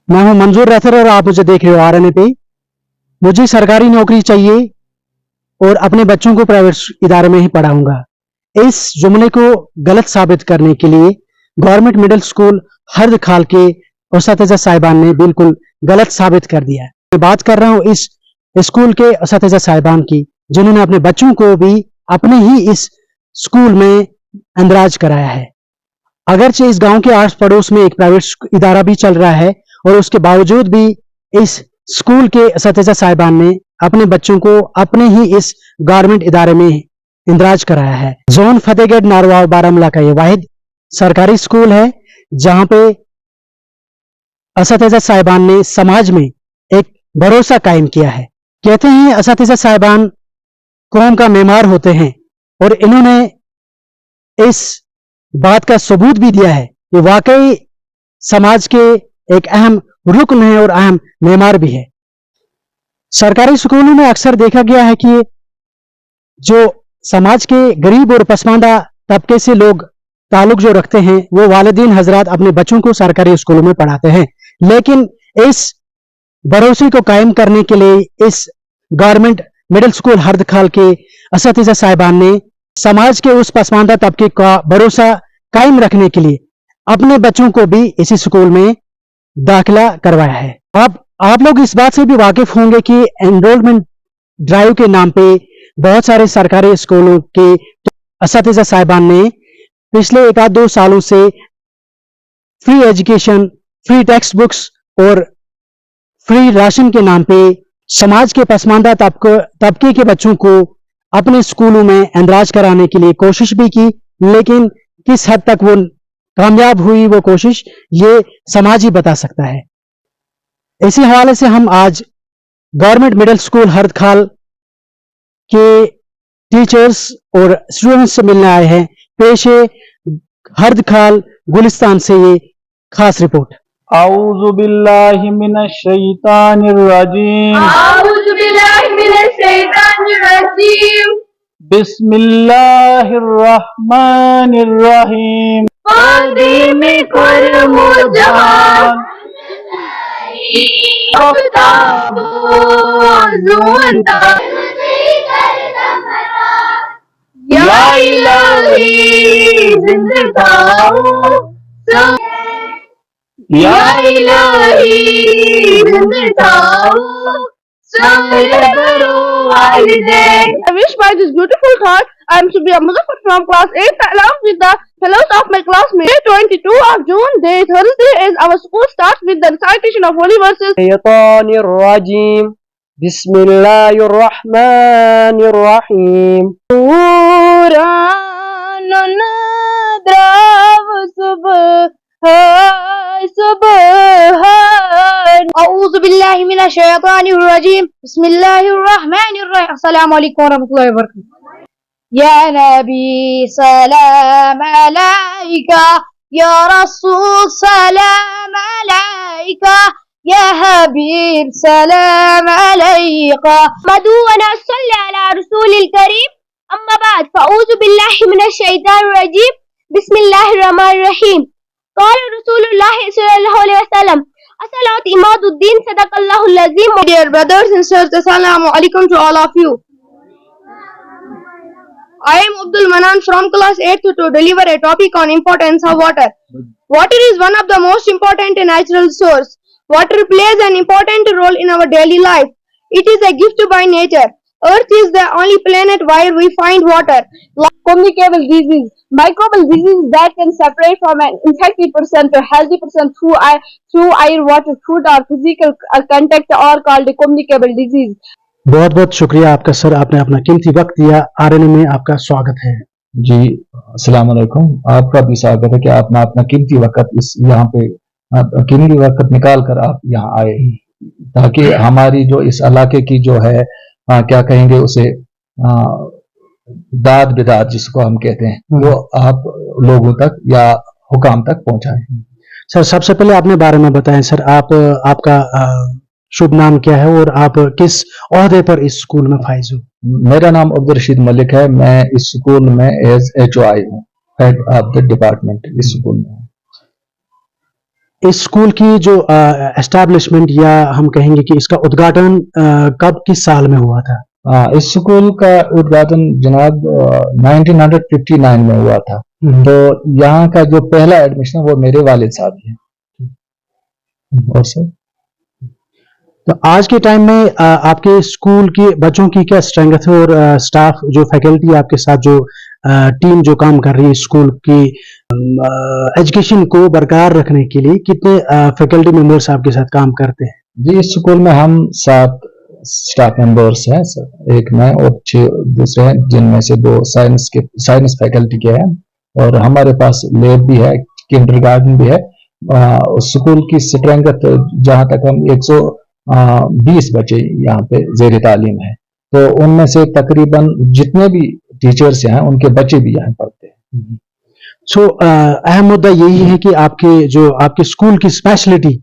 मैं हूं मंजूर रैथर और आप मुझे देख रहे हो आरएनए पे। मुझे सरकारी नौकरी चाहिए और अपने बच्चों को प्राइवेट इदारे में ही पढ़ाऊंगा। इस जुमले को गलत साबित करने के लिए गवर्नमेंट मिडिल स्कूल हर्द खाल के उस्ताद साहिबान ने बिल्कुल गलत साबित कर दिया है। मैं बात कर रहा हूं इस स्कूल के उस्ताद साहिबान की, जिन्होंने अपने बच्चों को भी अपने ही इस स्कूल में अंदराज कराया है। अगरचे इस गांव के आस पड़ोस में एक प्राइवेट इदारा भी चल रहा है और उसके बावजूद भी इस स्कूल के उस्ताद साहिबान ने अपने बच्चों को अपने ही इस गवर्नमेंट इदारे में इंदराज कराया है। जोन फतेहगढ़ नारवाव बारामूला का ये वाहिद सरकारी स्कूल है जहां पे उस्ताद साहिबान ने समाज में एक भरोसा कायम किया है। कहते हैं उस्ताद साहिबान कौम का मेमार होते हैं और इन्होंने इस बात का सबूत भी दिया है कि वाकई समाज के एक अहम रुकन है और अहम मेमार भी है। सरकारी स्कूलों में अक्सर देखा गया है कि जो समाज के गरीब और पसमानदा तबके से लोग ताल्लुक जो रखते हैं वो वालिदीन हजरात अपने बच्चों को सरकारी स्कूलों में पढ़ाते हैं, लेकिन इस भरोसे को कायम करने के लिए इस गवर्नमेंट मिडिल स्कूल हर्द खाल के उस्ताद साहिबान ने समाज के उस पसमानदा तबके का भरोसा कायम रखने के लिए अपने बच्चों को भी इसी स्कूल में दाखिला करवाया है। आप लोग इस बात से भी वाकिफ होंगे कि एनरोलमेंट ड्राइव के नाम पे बहुत सारे सरकारी स्कूलों के उस्ताद साहिबान ने पिछले 1-2 सालों से free education, free text books और फ्री राशन के नाम पे समाज के पसमानदा तबके के बच्चों को अपने स्कूलों में इंदराज कराने के लिए कोशिश भी की, लेकिन किस हद तक वो कामयाब हुई वो कोशिश ये समाज ही बता सकता है। इसी हवाले से हम आज गवर्नमेंट मिडिल स्कूल हर्द खाल के टीचर्स और स्टूडेंट्स से मिलने आए हैं। पेश है हर्द खाल गुलिस्तान से ये खास रिपोर्ट। औज़ु बिल्लाहि मिनश शैतानिर रजीम। औज़ु बिल्लाहि मिनश शैतानिर रजीम। बिस्मिल्लाहिर रहमानिर रहीम। क़दीम कुल मुजहान अफ्ताब ज़ुंदा या इलाही जिंदगाओ या इलाही जिंदगाओ I wish by this beautiful heart I am to be a Muzaffar from class 8 along with the fellows of my classmates. 22 of June, day Thursday, is our school starts with the recitation of holy verses. Shaytanir Rajim. Bismillahir Rahmanir Rahim. Quran nadrav subhan. A'udhu billahi minash shaytanir rajim. Bismillahir Rahmanir Rahim. Assalamu alaikum wa rahmatullahi wa barakatuh. Ya Nabi salam alayka, Ya Rasul salam alayka, Ya Habib salam alayka. Madu wa nasalli ala rasulil kareem. Amma ba'd, fa'udhu billahi minash shaitanir rajim. Bismillahir rahmanir rahim. Qala Rasulullah sallallahu alayhi wa sallam, As-salat imaduddin, sadaqallahul azim. Dear brothers and sisters, assalamu alaikum to all of you. I am Abdul Manan from class 8th to deliver a topic on importance of water. Water is one of the most important natural resources. Water plays an important role in our daily life. It is a gift by nature. Earth is the only planet where we find water. Like communicable disease, microbial disease that can separate from an infected person to a healthy person through air, water, food or physical contact are called communicable disease. बहुत बहुत शुक्रिया आपका sir, आपने अपना कीमती वक्त दिया। RNA में आपका स्वागत है। जी अस्सलाम वालेकुम। आपका भी स्वागत है कि आपने अपना कीमती वक्त इस यहाँ पे कीमती वक्त निकाल कर आप यहाँ आए, ताकि हमारी जो इस इलाके की जो है क्या कहेंगे उसे दाद बिदात जिसको हम कहते हैं वो आप लोगों तक या हुकाम तक पहुंचाएं। सर सबसे पहले अपने बारे में बताएं सर, आपका शुभ नाम क्या है और आप किस ओहदे पर इस स्कूल में फाइज हो? मेरा नाम अब्दुल रशीद मलिक है। मैं इस स्कूल में एज HOI हूँ, हेड ऑफ द डिपार्टमेंट इस स्कूल में। इस स्कूल की जो एस्टैब्लिशमेंट या हम कहेंगे कि इसका उद्घाटन कब किस साल में हुआ था? इस स्कूल का उद्घाटन जनाब 1959 में हुआ था। तो यहाँ का जो पहला एडमिशन वो मेरे वालिद साहब ही है। और सर तो आज के टाइम में आपके स्कूल के बच्चों की क्या स्ट्रेंथ है और स्टाफ जो फैकल्टी आपके साथ जो टीम जो काम कर रही है स्कूल की एजुकेशन को बरकरार रखने के लिए कितने फैकल्टी मेंबर्स आपके साथ काम करते हैं? जी, इस स्कूल में हम 7 स्टाफ मेंबर्स हैं सर, एक मैं और 6 दूसरे हैं, जिनमें से 2 साइंस फैकल्टी के हैं, और हमारे पास लैब भी है, किंडरगार्टन भी है। स्कूल की स्ट्रेंथ जहां तक हम 120 बच्चे यहाँ पे ज़ेर तालीम है, तो उनमें से तकरीबन जितने भी टीचर्स हैं उनके बच्चे भी यहाँ पढ़ते हैं। सो अहम मुद्दा यही है कि आपके स्कूल की स्पेशलिटी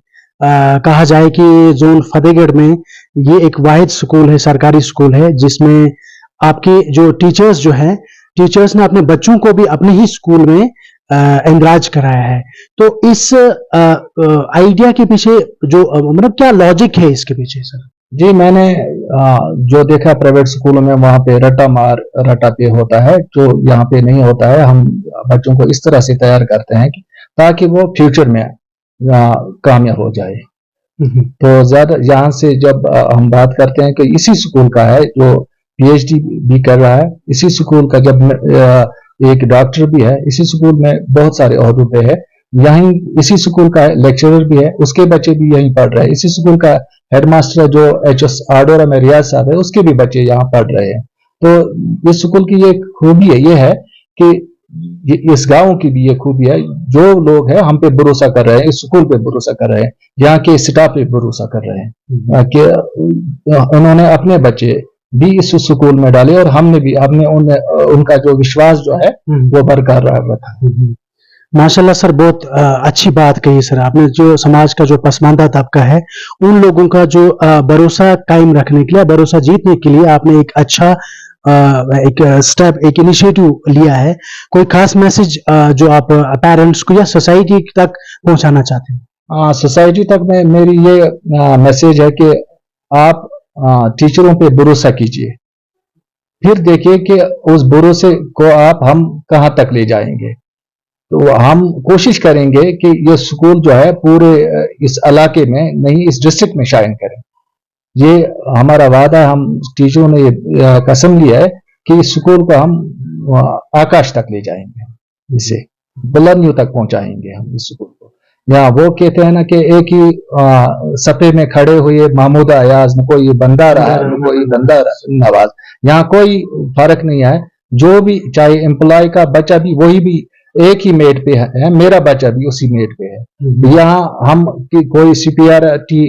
कहा जाए कि जोन फतेहगढ़ में ये एक वाहिद स्कूल है, सरकारी स्कूल है, जिसमें आपके जो टीचर्स जो है, टीचर्स ने अपने बच्चों को भी अपने ही स्कूल में एंकरेज कराया है। तो इस आइडिया के पीछे जो मतलब क्या लॉजिक है इसके पीछे सर? जी, मैंने जो देखा प्राइवेट स्कूलों में, वहां पे रटा मार रटा पे होता है, जो यहाँ पे नहीं होता है। हम बच्चों को इस तरह से तैयार करते हैं कि ताकि वो फ्यूचर में कामयाब हो जाए। तो ज्यादा यहाँ से जब हम बात करते हैं कि इसी स्कूल का है जो पीएचडी भी कर रहा है, इसी स्कूल का जब एक डॉक्टर भी है, इसी स्कूल में बहुत सारे ओहदों पे है, यहीं इसी स्कूल का लेक्चरर भी है, उसके बच्चे भी यहीं पढ़ रहे हैं। इसी स्कूल का हेडमास्टर जो एचएस आडोरा में रियाज साहब है, उसके भी बच्चे यहाँ पढ़ रहे हैं। तो इस स्कूल की ये खूबी है, ये है कि इस गांव की भी ये खूबी है, जो लोग हैं हम पे भरोसा कर रहे हैं, इस स्कूल पे भरोसा कर रहे हैं, यहाँ के स्टाफ पे भरोसा कर रहे हैं कि उन्होंने अपने बच्चे भी इस स्कूल में डाले, और हमने उनका जो विश्वास जो है वो बरकरार रखा। माशाल्लाह सर, बहुत अच्छी बात कही सर आपने। जो समाज का जो पसमानदा तबका है, उन लोगों का जो भरोसा कायम रखने के लिए, भरोसा जीतने के लिए आपने एक अच्छा एक स्टेप, एक इनिशिएटिव लिया है। कोई खास मैसेज जो आप पेरेंट्स को या सोसाइटी तक पहुंचाना चाहते हैं? सोसाइटी तक में मेरी ये मैसेज है कि आप टीचरों पे भरोसा कीजिए, फिर देखिए कि उस भरोसे को हम कहां तक ले जाएंगे। तो हम कोशिश करेंगे कि ये स्कूल जो है पूरे इस इलाके में नहीं, इस डिस्ट्रिक्ट में शाइन करें। ये हमारा वादा, हम टीचरों ने ये कसम लिया है कि इस स्कूल को हम आकाश तक ले जाएंगे, इसे बुलंदियों तक पहुंचाएंगे हम इस स्कूल को। यहाँ वो कहते हैं ना कि एक ही सफे में खड़े हुए महमूद अयाज, न कोई बंदा रहा न कोई बंदा नवाज। यहाँ कोई फर्क नहीं है, जो भी चाहे एम्प्लॉय का बच्चा भी वही भी एक ही मेट पे है, मेरा बच्चा भी उसी मेट पे है। यहाँ हम कोई सुपीरियरिटी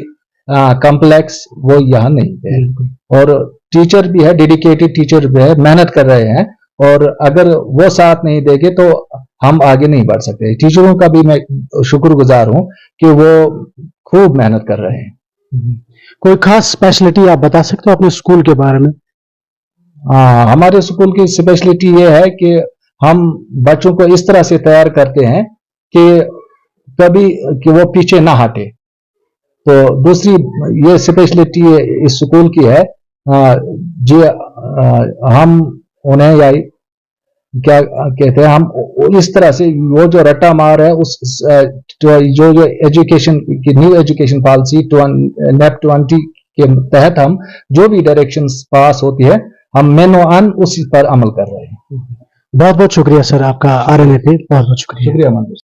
कॉम्प्लेक्स वो यहाँ नहीं है। और टीचर भी है, डेडिकेटेड टीचर भी है, मेहनत कर रहे हैं, और अगर वो साथ नहीं देंगे तो हम आगे नहीं बढ़ सकते। टीचरों का भी मैं शुक्रगुजार हूँ कि वो खूब मेहनत कर रहे हैं। कोई खास स्पेशलिटी आप बता सकते हो अपने स्कूल के बारे में? हमारे स्कूल की स्पेशलिटी ये है कि हम बच्चों को इस तरह से तैयार करते हैं कि वो पीछे ना हटे। तो दूसरी ये स्पेशलिटी इस स्कूल की है, जो हम उन्हें या क्या कहते हैं, हम इस तरह से वो जो रट्टा मार है, उस जो एजुकेशन की न्यू एजुकेशन पॉलिसी NEP 20 के तहत हम जो भी डायरेक्शंस पास होती है, हम मेनो अन उसी पर अमल कर रहे हैं। बहुत बहुत शुक्रिया सर आपका RNA पे, बहुत बहुत शुक्रिया। मंदिर।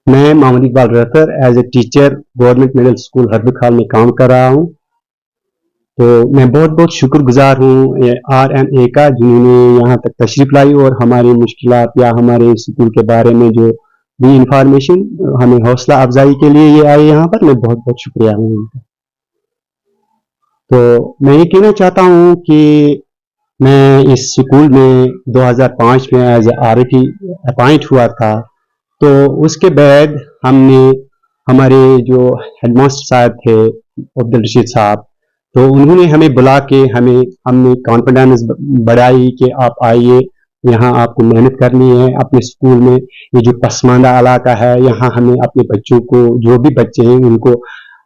मैं Mohammad Iqbal Rahtar as a teacher government middle school Harbi Khal में काम कर रहा हूँ। तो मैं बहुत बहुत शुक्रगुजार हूँ RNA का, जिन्होंने यहाँ तक तशरीफ लाई और हमारी मुश्किलात या हमारे स्कूल के बारे में जो भी इंफॉर्मेशन, हमें हौसला अफजाई के लिए ये आए यहाँ पर। मैं बहुत बहुत शुक्रिया हूँ उनका। تو میں یہ کہنا چاہتا ہوں کہ میں اس اسکول میں 2005 میں ایز اے RT اپائنٹ ہوا تھا. تو اس کے بعد ہم نے ہمارے جو ہیڈ ماسٹر صاحب تھے عبدالرشید صاحب، تو انہوں نے ہمیں بلا کے ہم نے کانفیڈنس بڑھائی کہ آپ آئیے، یہاں آپ کو محنت کرنی ہے اپنے اسکول میں. یہ جو پسماندہ علاقہ ہے، یہاں ہمیں اپنے بچوں کو، جو بھی بچے ہیں ان کو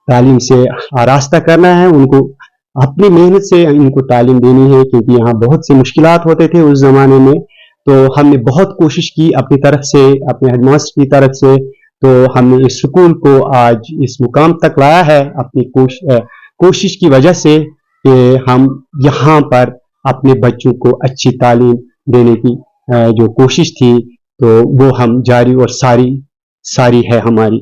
تعلیم سے آراستہ کرنا ہے، ان کو اپنی محنت سے ان کو تعلیم دینی ہے، کیونکہ یہاں بہت سے مشکلات ہوتے تھے اس زمانے میں. تو ہم نے بہت کوشش کی اپنی طرف سے، اپنے ہیڈ ماسٹر کی طرف سے. تو ہم نے اس اسکول کو آج اس مقام تک لایا ہے اپنی کوشش کی وجہ سے، کہ ہم یہاں پر اپنے بچوں کو اچھی تعلیم دینے کی جو کوشش تھی تو وہ ہم جاری اور ساری ہے ہماری.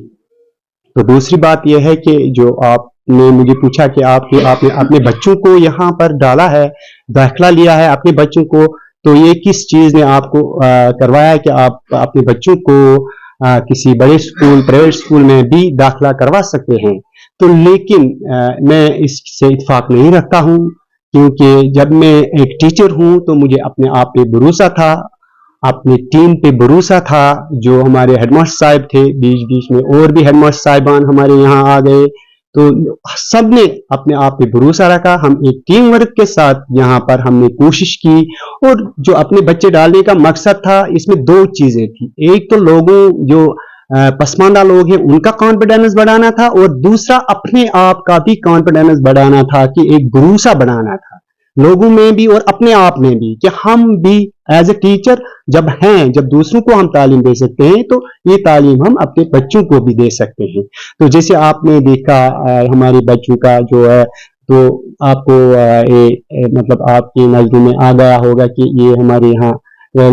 تو دوسری بات یہ ہے کہ جو آپ نے مجھے پوچھا کہ آپ نے اپنے بچوں کو یہاں پر ڈالا ہے، داخلہ لیا ہے اپنے بچوں کو، تو یہ کس چیز نے آپ کو کروایا ہے کہ آپ اپنے بچوں کو کسی بڑے اسکول، پرائیویٹ اسکول میں بھی داخلہ کروا سکتے ہیں. تو لیکن میں اس سے اتفاق نہیں رکھتا ہوں، کیونکہ جب میں ایک ٹیچر ہوں تو مجھے اپنے آپ پہ بھروسہ تھا، اپنی ٹیم پہ بھروسہ تھا. جو ہمارے ہیڈ ماسٹر صاحب تھے، بیچ میں اور بھی ہیڈ ماسٹر صاحبان ہمارے یہاں آ گئے، تو سب نے اپنے آپ پہ بھروسہ رکھا. ہم ایک ٹیم ورک کے ساتھ یہاں پر ہم نے کوشش کی، اور جو اپنے بچے ڈالنے کا مقصد تھا اس میں دو چیزیں تھی. ایک تو لوگوں جو پسماندہ لوگ ہیں ان کا کانفیڈنس بڑھانا تھا، اور دوسرا اپنے آپ کا بھی کانفیڈنس بڑھانا تھا، کہ ایک بھروسہ بڑھانا تھا لوگوں میں بھی اور اپنے آپ میں بھی، کہ ہم بھی ایز اے ٹیچر جب دوسروں کو ہم تعلیم دے سکتے ہیں تو یہ تعلیم ہم اپنے بچوں کو بھی دے سکتے ہیں. تو جیسے آپ نے دیکھا ہمارے بچوں کا جو ہے، تو آپ کو مطلب آپ کی نظروں میں آ گیا ہوگا کہ یہ ہمارے یہاں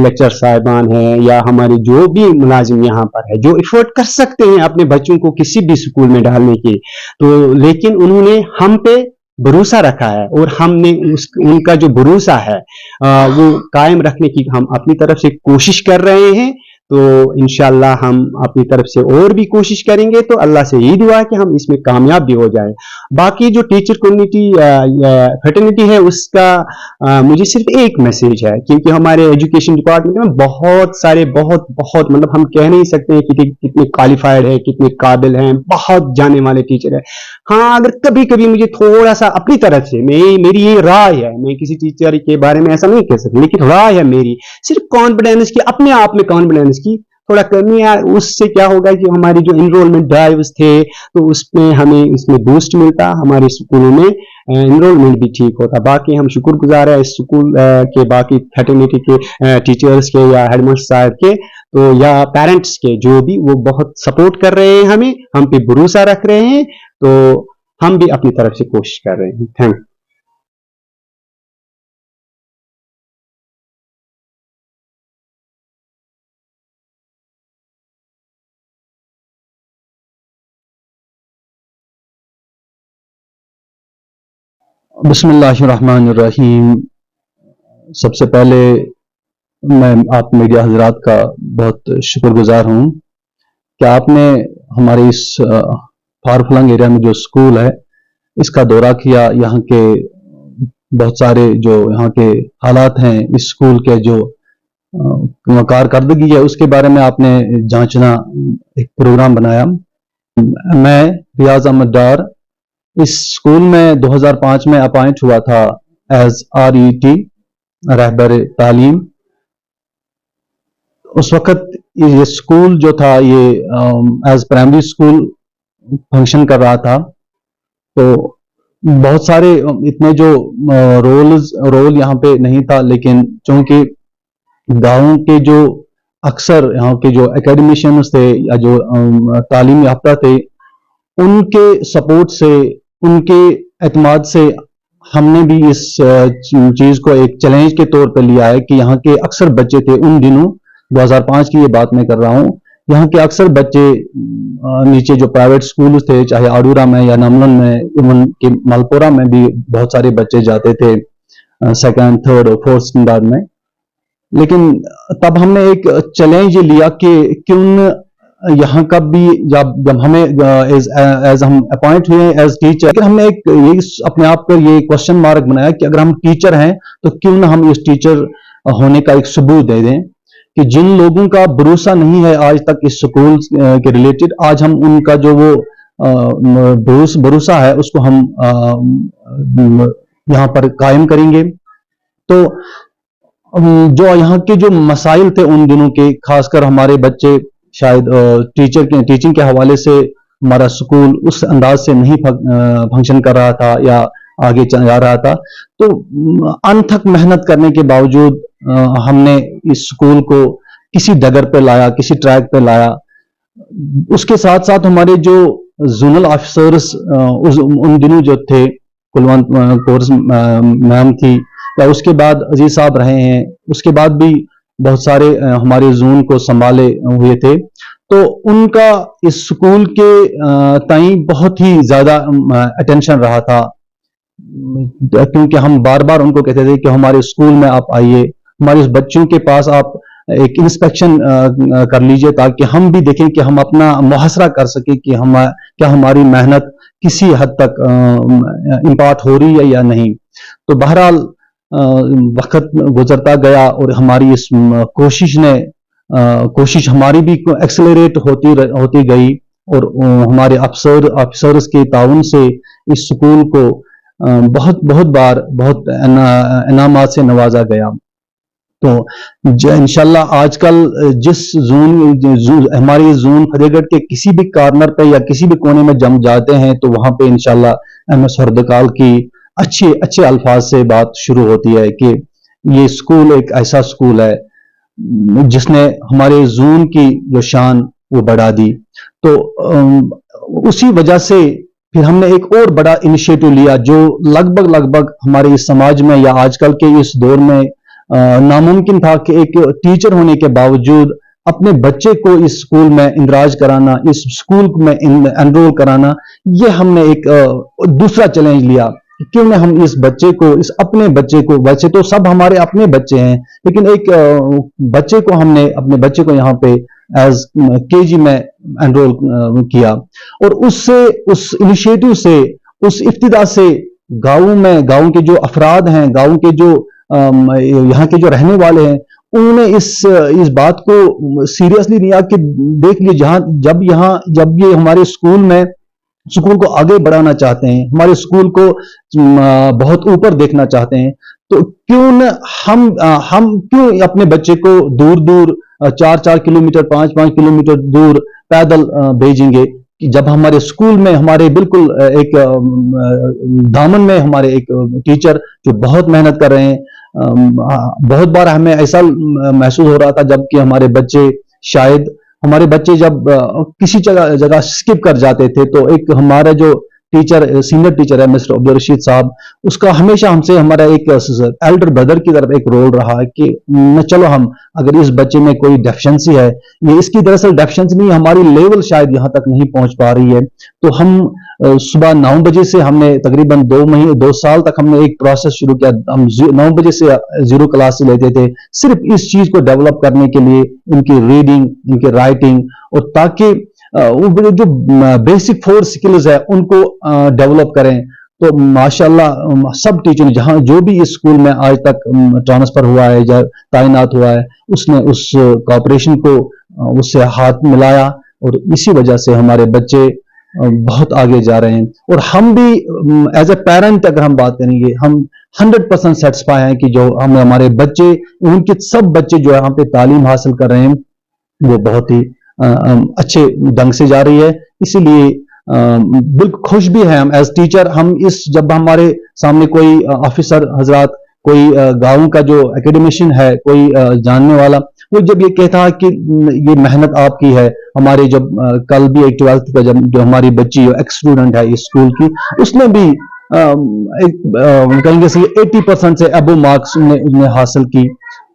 لیکچر صاحبان ہیں یا ہمارے جو بھی ملازم یہاں پر ہے، جو ایفورٹ کر سکتے ہیں اپنے بچوں کو کسی بھی اسکول میں ڈالنے کے، تو لیکن انہوں نے ہم پہ بھروسہ رکھا ہے، اور ہم نے ان کا جو بھروسہ ہے وہ قائم رکھنے کی ہم اپنی طرف سے کوشش کر رہے ہیں. تو انشاءاللہ ہم اپنی طرف سے اور بھی کوشش کریں گے. تو اللہ سے یہی دعا ہے کہ ہم اس میں کامیاب بھی ہو جائیں. باقی جو ٹیچر کمیونٹی فریٹرنٹی ہے، اس کا مجھے صرف ایک میسج ہے، کیونکہ ہمارے ایجوکیشن ڈپارٹمنٹ میں بہت سارے بہت مطلب ہم کہہ نہیں سکتے ہیں کہ کتنے کوالیفائڈ ہے، کتنے قابل ہیں، بہت جانے والے ٹیچر ہیں. ہاں، اگر کبھی کبھی مجھے تھوڑا سا اپنی طرف سے، میری یہ رائے ہے، میں کسی ٹیچر کے بارے میں ایسا نہیں کہہ سکتا، لیکن رائے ہے میری، صرف کانفیڈینس کی، اپنے آپ میں کانفیڈینس کی تھوڑا کمی ہے. اس سے کیا ہوگا کہ ہماری جو انرولمنٹ ڈرائیوز تھے تو اس میں ہمیں اس میں بوسٹ ملتا، ہمارے اسکولوں میں انرولمنٹ بھی ٹھیک ہوتا. باقی ہم شکر گزار ہیں اس اسکول کے باقی فریٹرنٹی کے ٹیچرز کے یا ہیڈ ماسٹر صاحب کے، تو یا پیرنٹس کے، جو بھی وہ بہت سپورٹ کر رہے ہیں ہمیں، ہم پہ بھروسہ رکھ رہے ہیں. تو ہم بھی اپنی طرف سے کوشش کر رہے ہیں. Thank you. بسم اللہ الرحمن الرحیم. سب سے پہلے میں آپ میڈیا حضرات کا بہت شکر گزار ہوں کہ آپ نے ہمارے اس فارفلنگ ایریا میں جو اسکول ہے اس کا دورہ کیا. یہاں کے بہت سارے جو یہاں کے حالات ہیں، اس اسکول کے جو کارکردگی ہے اس کے بارے میں آپ نے جانچنا ایک پروگرام بنایا. میں ریاض احمد ڈار اس اسکول میں 2005 میں اپائنٹ ہوا تھا ایز RET رہبر تعلیم. اس وقت یہ اسکول جو تھا یہ ایز پرائمری اسکول فنکشن کر رہا تھا. تو بہت سارے اتنے جو رول یہاں پہ نہیں تھا، لیکن چونکہ گاؤں کے جو اکثر یہاں کے جو اکیڈمیشینز تھے یا جو تعلیم یافتہ تھے، ان کے سپورٹ سے، ان کے اعتماد سے ہم نے بھی اس چیز کو ایک چیلنج کے طور پہ لیا ہے کہ یہاں کے اکثر بچے تھے ان دنوں، 2005 کی یہ بات میں کر رہا ہوں، یہاں کے اکثر بچے نیچے جو پرائیویٹ سکولز تھے، چاہے آڈورا میں یا نملن میں، ایون کہ ملپورا میں بھی بہت سارے بچے جاتے تھے سیکنڈ، تھرڈ اور فورتھ اسٹینڈرڈ میں. لیکن تب ہم نے ایک چیلنج لیا کہ کیوں यहाँ का भी जब हमें एज हम अपॉइंट हुए एज टीचर, लेकिन हमने एक ये अपने आप पर ये क्वेश्चन मार्क बनाया कि अगर हम टीचर हैं तो क्यों ना हम इस टीचर होने का एक सबूत दे दें कि जिन लोगों का भरोसा नहीं है आज तक इस स्कूल के रिलेटेड, आज हम उनका जो वो भरोसा है उसको हम यहाँ पर कायम करेंगे। तो जो यहाँ के जो मसाइल थे उन दिनों के, खासकर हमारे बच्चे शायद टीचिंग के हवाले से हमारा स्कूल उस अंदाज से नहीं फंक्शन कर रहा था या आगे जा रहा था, तो अनथक मेहनत करने के बावजूद हमने इस स्कूल को किसी डगर पे लाया, किसी ट्रैक पे लाया। उसके साथ साथ हमारे जो जोनल ऑफिसर्स उन दिनों जो थे, कुलवंत कोर्स मैम थी, या उसके बाद अजीज साहब रहे हैं, उसके बाद भी बहुत सारे हमारे जोन को संभाले हुए थे, तो उनका इस स्कूल के ताई बहुत ही ज्यादा अटेंशन रहा था, क्योंकि हम बार बार उनको कहते थे कि हमारे स्कूल में आप आइए, हमारे बच्चों के पास आप एक इंस्पेक्शन कर लीजिए ताकि हम भी देखें कि हम अपना मुहासरा कर सके कि क्या हमारी मेहनत किसी हद तक इम्पार्ट हो रही है या नहीं। तो बहरहाल वक्त गुजरता गया और हमारी इस कोशिश हमारी भी एक्सेलरेट होती गई, और हमारे अफसर्स के ताउन से इस स्कूल को बहुत बार बहुत इनामात से नवाजा गया। तो इंशाल्लाह आजकल जिस हमारे जोन फतेहगढ़ के किसी भी कॉर्नर पे या किसी भी कोने में जम जाते हैं तो वहां पे इंशाल्लाह एमएस हरदकाल की अच्छे अल्फाज से बात शुरू होती है कि ये स्कूल एक ऐसा स्कूल है जिसने हमारे जोन की जो शान वो बढ़ा दी। तो उसी वजह से फिर हमने एक और बड़ा इनिशिएटिव लिया जो लगभग हमारे इस समाज में या आजकल के इस दौर में नामुमकिन था कि एक टीचर होने के बावजूद अपने बच्चे को इस स्कूल में इंदराज कराना, इस स्कूल में एनरोल कराना, ये हमने एक दूसरा चैलेंज लिया। क्यों ना हम इस बच्चे को, इस अपने बच्चे को, वैसे तो सब हमारे अपने बच्चे हैं, लेकिन एक बच्चे को हमने अपने बच्चे को यहाँ पे एज केजी में एनरोल किया, और उससे, उस इनिशिएटिव से, उस इब्तिदा से गाँव के जो अफराद हैं, गाँव के जो यहाँ के जो रहने वाले हैं, उन्होंने इस बात को सीरियसली लिया कि देख लीजिए जब ये हमारे स्कूल को आगे बढ़ाना चाहते हैं, हमारे स्कूल को बहुत ऊपर देखना चाहते हैं, तो क्यों न हम क्यों अपने बच्चे को दूर 4 किलोमीटर 5 किलोमीटर दूर पैदल भेजेंगे, कि जब हमारे स्कूल में हमारे बिल्कुल एक दामन में हमारे एक टीचर जो बहुत मेहनत कर रहे हैं। बहुत बार हमें ऐसा महसूस हो रहा था जबकि हमारे बच्चे जब किसी जगह स्किप कर जाते थे, तो एक हमारा जो सीनियर टीचर है मिस्टर अब्दुल रशीद साहब, उसका हमेशा हमसे हमारा एक एल्डर ब्रदर की तरफ एक रोल रहा है कि चलो हम अगर इस बच्चे में कोई डेफिशिएंसी है, ये इसकी दरअसल डेफिशिएंसी नहीं, हमारी लेवल शायद यहाँ तक नहीं पहुंच पा रही है, तो हम सुबह 9 बजे से हमने तकरीबन 2 साल तक हमने एक प्रोसेस शुरू किया। हम 9 बजे से 0 क्लास लेते थे, सिर्फ इस चीज को डेवलप करने के लिए, इनकी रीडिंग, इनकी राइटिंग, और ताकि वो जो बेसिक 4 स्किल्स है उनको डेवलप करें। तो माशाल्लाह सब टीचर जहां जो भी इस स्कूल में आज तक ट्रांसफर हुआ है या तैनात हुआ है, उसने उस कॉपरेशन को उससे हाथ मिलाया, और इसी वजह से हमारे बच्चे बहुत आगे जा रहे हैं। और हम भी एज ए पेरेंट अगर हम बात करेंगे, हम 100% सेटिस्फाई हैं कि जो हमारे बच्चे, उनके सब बच्चे जो यहाँ पे तालीम हासिल कर रहे हैं वो बहुत ही अच्छे ढंग से जा रही है। इसीलिए बिल्कुल खुश भी हैं हम एज टीचर। जब हमारे सामने कोई ऑफिसर हजरात, कोई गांव का जो एकेडमिशियन है, कोई जानने वाला, वो जब ये कहता है कि ये मेहनत आपकी है, हमारे जब कल भी एक 12th का जो हमारी बच्ची एक्स स्टूडेंट है इस स्कूल की, उसने भी कहेंगे 80% से अबव मार्क्स उसने हासिल की।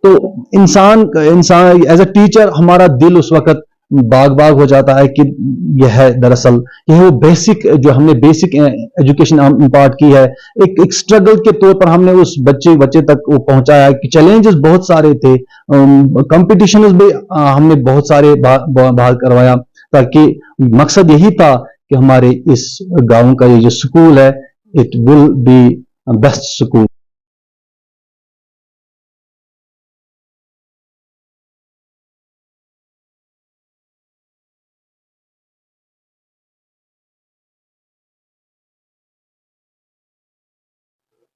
तो इंसान एज ए टीचर हमारा दिल उस वक्त बाग हो जाता है कि यह है दरअसल यह वो बेसिक जो हमने बेसिक एजुकेशन इम्पार्ट की है, एक स्ट्रगल के तौर पर हमने उस बच्चे तक वो पहुंचाया है कि चैलेंजेस बहुत सारे थे, कंपटीशन भी हमने बहुत सारे बाहर करवाया, ताकि मकसद यही था कि हमारे इस गांव का ये जो स्कूल है it will be best school.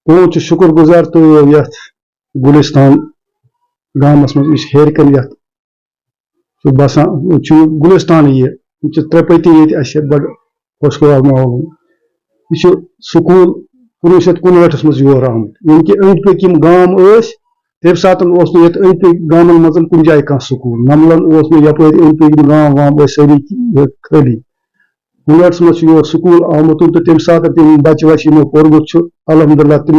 बहुत शुक्र गुजार तो यथ गुलिस्तान गामस मज हेरकन यथ बसान गुलिस्तान ये त्रेपति ये बड़ खुशगवार माहौल यह स्कूल 1959 मज योर आमुत यमि अंद पक गाम तम सात अंद पक गामन मज कुन जाए कह स्कूल नमलन यप अंद पक गाम वाम सारी खाली 59 मज योर स्कूल आमुत तो तम सात तम बच्चे वच्चे यमो पोर्मुत अलहमदुलिल्लाह तम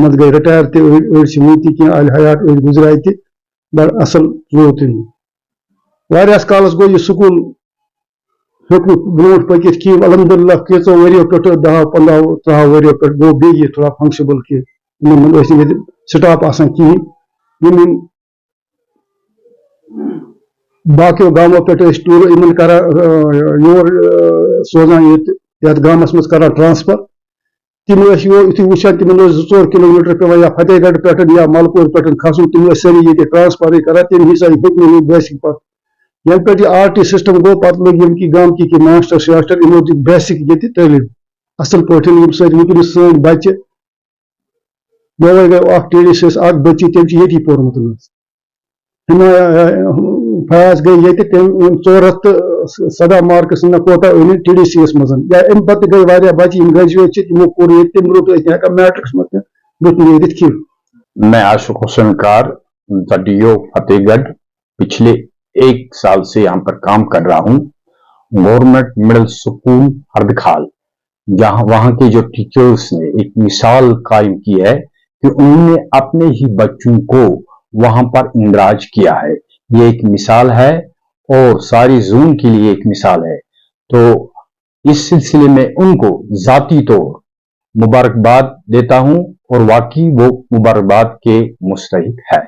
मज गई रिटायर वन अल हयात गुजराय बड़ असल रो तम वारियास कालस गो यह स्कूल हेक ब्रोट पकित कि अलहमदुलिल्लाह कैचो वरियो पे 10-15 वरियो पे गो बे यह थोड़ा फंक्शनबल कि स्टाफ आसान कहें बाकी गामों पे टूर इन कर योर सोजान ये गामस मज कर ट्रांसफर तम यु वुचान तम 2-4 किलोमीटर पे या फतेहगढ़ पे या मलपुर पे खसन तम सारी ये ट्रांसफर कर तम हिसाब हे बेसिक पे यम पे RT सिस्टम गो पे लग यम की गाम की मास्टर शास्टर इन दी बेसिक ये तलीम असल पे यम सैन सन बच्चे ये गई TD से बच्ची तम ये पोर्मुत फयाज गई ये 417 मार्क्स कोटा अन TDC मज या अम पे गई वारिया बच्चे ग्रेजुएट तमो कोर ये तम रोट हेका मैट्रिक्स मत रुकन ये मैं आशुक हुसैन कार DO फतेहगढ़ पिछले 1 साल से यहाँ पर काम कर रहा हूँ। गवर्नमेंट मिडिल स्कूल हरदखाल, जहाँ वहाँ के जो टीचर्स ने एक मिसाल कायम की है कि उन्होंने अपने ही बच्चों को वहाँ पर इंदराज किया है। ये एक मिसाल है और सारी जोन के लिए एक मिसाल है। तो इस सिलसिले में उनको जाती तौर मुबारकबाद देता हूँ और वाकई वो मुबारकबाद के मुस्तहिक है।